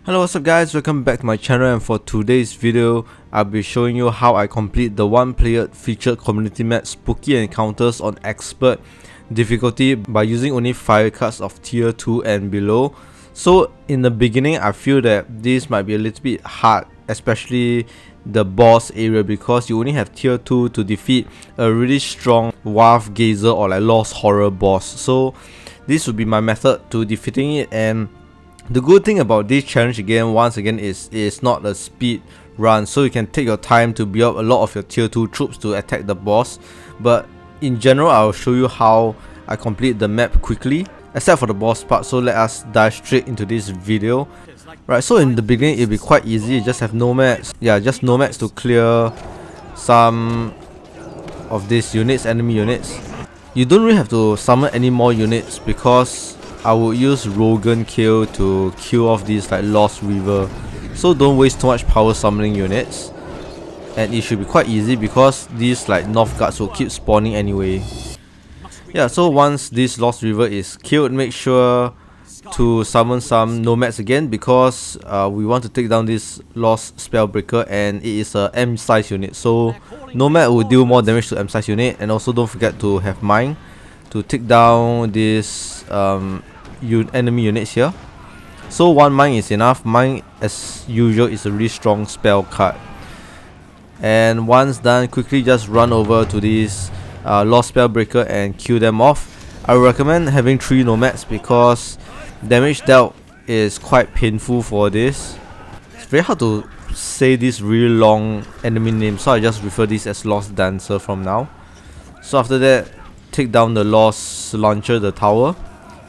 Hello, what's up guys, welcome back to my channel, and for today's video I'll be showing you how I complete the one player featured community map Spooky Encounters on expert difficulty by using only 5 cards of tier 2 and below. So in the beginning I feel that this might be a little bit hard, especially the boss area, because you only have tier 2 to defeat a really strong Wolf Gazer or like Lost Horror boss. So this would be my method to defeating it. And the good thing about this challenge once again is it's not a speed run, so you can take your time to build up a lot of your tier 2 troops to attack the boss. But in general I'll show you how I complete the map quickly, except for the boss part. So let us dive straight into this video. Right, so in the beginning it'll be quite easy. You just have nomads, just nomads to clear some of these units, enemy units. You don't really have to summon any more units because I would use Rogan Kill to kill off these like Lost River, so don't waste too much power summoning units, and it should be quite easy because these like North Guards will keep spawning anyway. So once this Lost River is killed, make sure to summon some nomads again, because we want to take down this Lost Spellbreaker, and it is a M size unit, so nomad will deal more damage to M size unit. And also don't forget to have mine to take down this enemy units here. So one mine is enough. Mine as usual is a really strong spell card, and once done, quickly just run over to this Lost Spellbreaker and kill them off. I recommend having 3 nomads because damage dealt is quite painful for this. It's very hard to say this really long enemy name, so I just refer this as Lost Dancer from now. So after that, take down the Lost Launcher, the tower,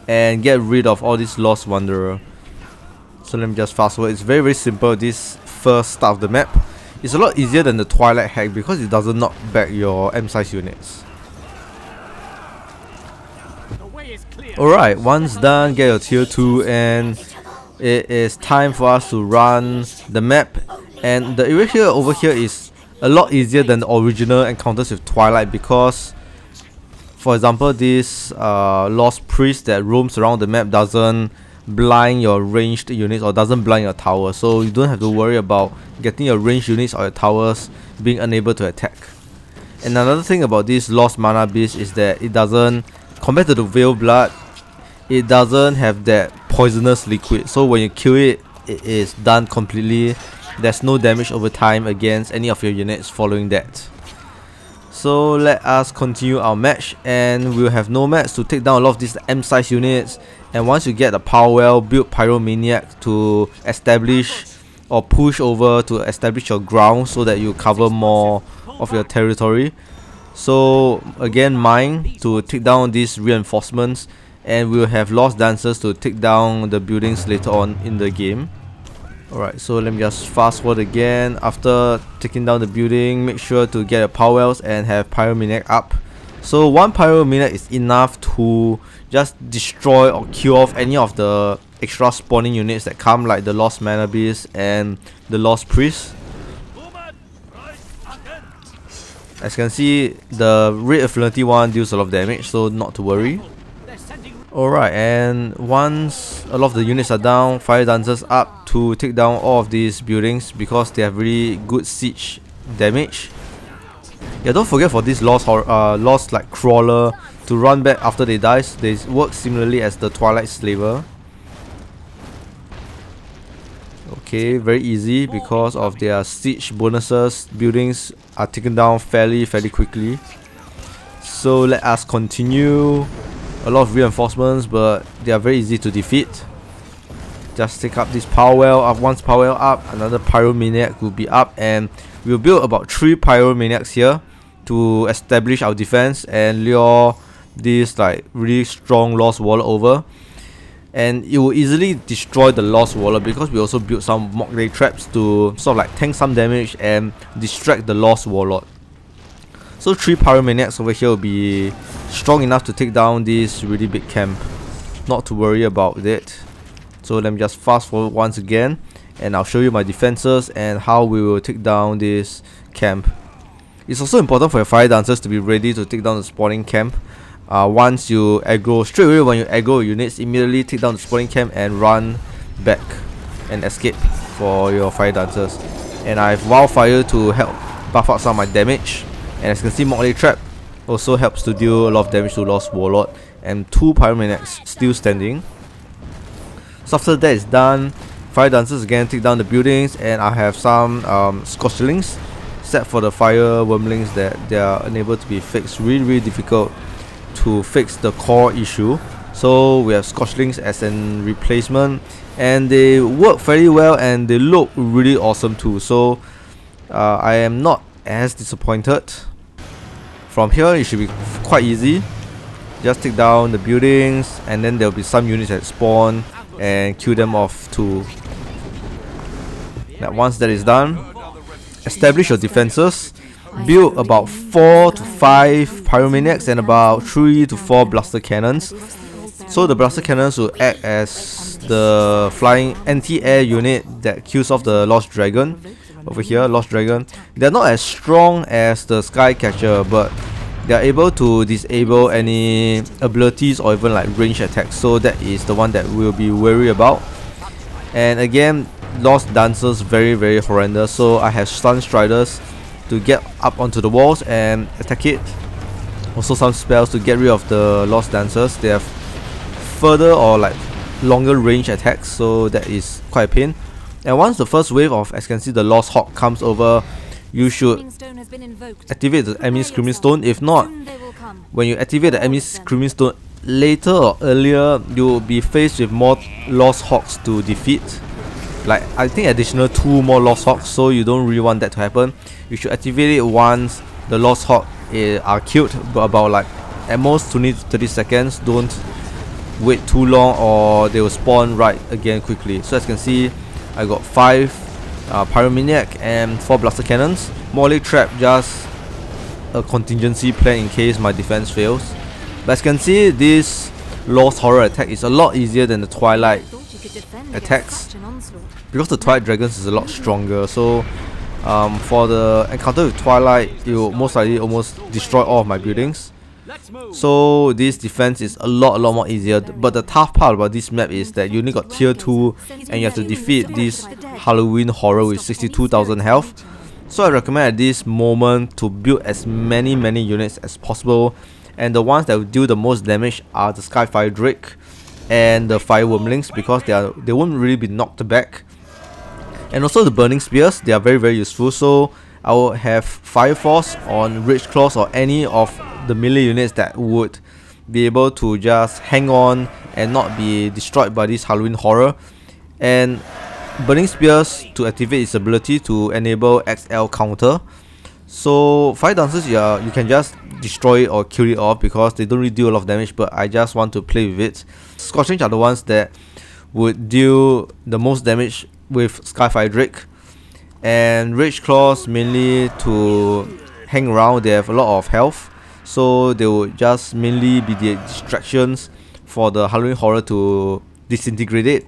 and get rid of all this Lost Wanderer. So let me just fast forward. It's very simple. This first start of the map is a lot easier than the Twilight hack because it doesn't knock back your M size units. Alright, once done, get your tier 2, and it is time for us to run the map. And the area here over here is a lot easier than the original encounters with Twilight, because for example, this Lost Priest that roams around the map doesn't blind your ranged units or doesn't blind your tower, so you don't have to worry about getting your ranged units or your towers being unable to attack. And another thing about this Lost Mana Beast is that it doesn't, compared to the Veil Blood, it doesn't have that poisonous liquid, so when you kill it, it is done completely. There's no damage over time against any of your units following that. So let us continue our match, and we'll have nomads to take down a lot of these M size units. And once you get the power well, build Pyromaniac to establish or push over to establish your ground so that you cover more of your territory. So again, mine to take down these reinforcements, and we'll have Lost Dancers to take down the buildings later on in the game. Alright, so let me just fast forward again. After taking down the building, make sure to get your power wells and have Pyromaniac up. So one Pyromaniac is enough to just destroy or kill off any of the extra spawning units that come, like the Lost Mana Beast and the Lost Priest. As you can see, the Red Affinity one deals a lot of damage, so not to worry. Alright, and once a lot of the units are down, Firedancers up to take down all of these buildings because they have really good siege damage. Don't forget for this Lost like Crawler to run back after they die. They work similarly as the Twilight Slaver. Okay, very easy because of their siege bonuses. Buildings are taken down fairly quickly. So let us continue. A lot of reinforcements, but they are very easy to defeat. Just take up this power well. Once power well up, another Pyromaniac will be up, and we'll build about 3 Pyromaniacs here to establish our defense and lure this like really strong Lost Warlock over. And it will easily destroy the Lost Warlock because we also built some Morklay Traps to sort of like tank some damage and distract the Lost Warlock. So 3 Pyromaniacs over here will be strong enough to take down this really big camp. Not to worry about it. So let me just fast forward once again, and I'll show you my defenses and how we will take down this camp. It's also important for your Firedancers to be ready to take down the spawning camp. Once you aggro, straight away when you aggro units, immediately take down the spawning camp and run back. and escape for your Firedancers. And I have Wildfire to help buff out some of my damage. And as you can see, Morklay Trap also helps to deal a lot of damage to Lost Warlock. And 2 Pyromaniacs still standing. So after that is done, Firedancers again take down the buildings, and I have some Scorchlings set for the fire wormlings that they are unable to be fixed. Really difficult to fix the core issue. So we have Scorchlings as an replacement, and they work fairly well and they look really awesome too. So I am not as disappointed. From here it should be quite easy. Just take down the buildings, and then there will be some units that spawn and kill them off too. Now once that is done, establish your defenses. Build about 4 to 5 Pyromaniacs and about 3 to 4 Blaster Cannons. So the Blaster Cannons will act as the flying anti-air unit that kills off the Lost Dragon. Over here, Lost Dragon. They're not as strong as the Skycatcher, but they are able to disable any abilities or even like range attacks. So that is the one that we'll be wary about. And again, Lost Dancers very horrendous. So I have Sunstriders to get up onto the walls and attack it. Also some spells to get rid of the Lost Dancers. They have further or like longer range attacks, so that is quite a pain. And once the first wave of, as you can see, the Lost Hawk comes over, you should activate the Amii Screaming Stone. If not, when you activate the Amii Screaming Stone later or earlier, you will be faced with more Lost Hawks to defeat. Like I think additional 2 more Lost Hawks, so you don't really want that to happen. You should activate it once the Lost Hawk are killed, but about like at most 20 to 30 seconds. Don't wait too long or they will spawn right again quickly. So as you can see, I got 5 Pyromaniac and 4 Blaster Cannons. Morklay Trap just a contingency plan in case my defense fails. But as you can see, this Lost Horror attack is a lot easier than the Twilight attacks, because the Twilight Dragons is a lot stronger. So for the encounter with Twilight, it will most likely almost destroy all of my buildings. So this defense is a lot more easier. But the tough part about this map is that you only got tier 2 and you have to defeat this Halloween horror with 62,000 health. So I recommend at this moment to build as many units as possible, and the ones that will deal the most damage are the Skyfire Drake and the Fire Wormlings, because they won't really be knocked back. And also the Burning Spears, they are very useful. So I will have Fire Force on Rageclaws or any of the melee units that would be able to just hang on and not be destroyed by this Halloween horror. And Burning Spears to activate its ability to enable XL counter. So Firedancers, you can just destroy it or kill it off because they don't really do a lot of damage, but I just want to play with it. Scorchlings are the ones that would deal the most damage with Skyfire Drake, and Rageclaws mainly to hang around. They have a lot of health, so they will just mainly be the distractions for the Halloween horror to disintegrate it.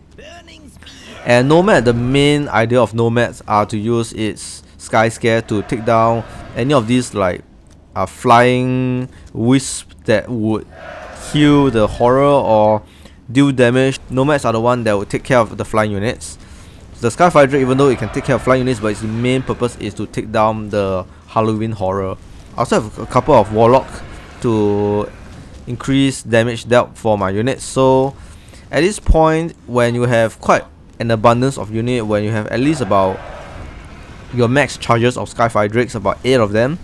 And Nomad, the main idea of Nomads are to use its Sky Scare to take down any of these like flying wisps that would heal the horror or deal damage. Nomads are the one that will take care of the flying units. The Skyfire Drake, even though it can take care of flying units, but its main purpose is to take down the Halloween horror. I also have a couple of Warlock to increase damage dealt for my units. So at this point, when you have quite an abundance of unit, when you have at least about your max charges of Skyfire Drakes, about 8 of them,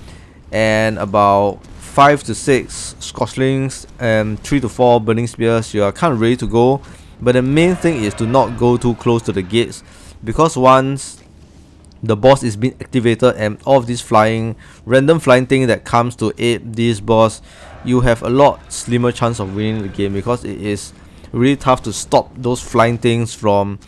and about 5 to 6 Scorchlings and 3 to 4 Burning Spears, you are kind of ready to go. But the main thing is to not go too close to the gates, because once the boss is being activated and all of this random flying thing that comes to aid this boss, you have a lot slimmer chance of winning the game, because it is really tough to stop those flying things from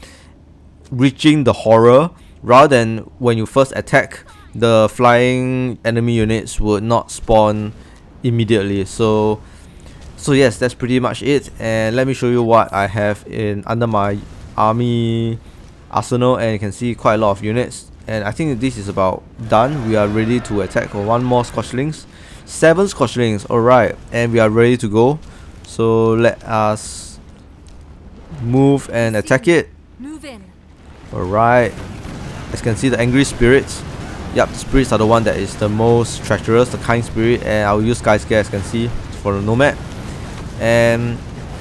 reaching the horror, rather than when you first attack, the flying enemy units would not spawn immediately. So yes, that's pretty much it. And let me show you what I have under my army arsenal, and you can see quite a lot of units. And I think this is about done. We are ready to attack. One more Scorchlings, 7 Scorchlings. Alright, and we are ready to go. So let us move and attack it. Move in. Alright, as you can see, the angry spirits. Yep, the spirits are the one that is the most treacherous, the kind spirit, and I'll use Sky Scare, as you can see, for the Nomad. And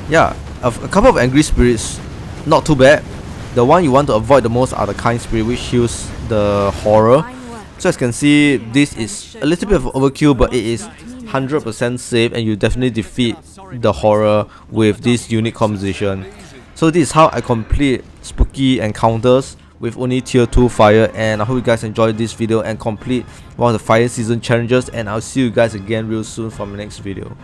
yeah, a couple of angry spirits, not too bad. The one you want to avoid the most are the kind spirit, which heals the horror. So as you can see, this is a little bit of overkill, but it is 100% safe, and you definitely defeat the horror with this unique composition. So this is how I complete spooky encounters with only tier 2 fire, and I hope you guys enjoyed this video and complete one of the fire season challenges, and I'll see you guys again real soon for my next video.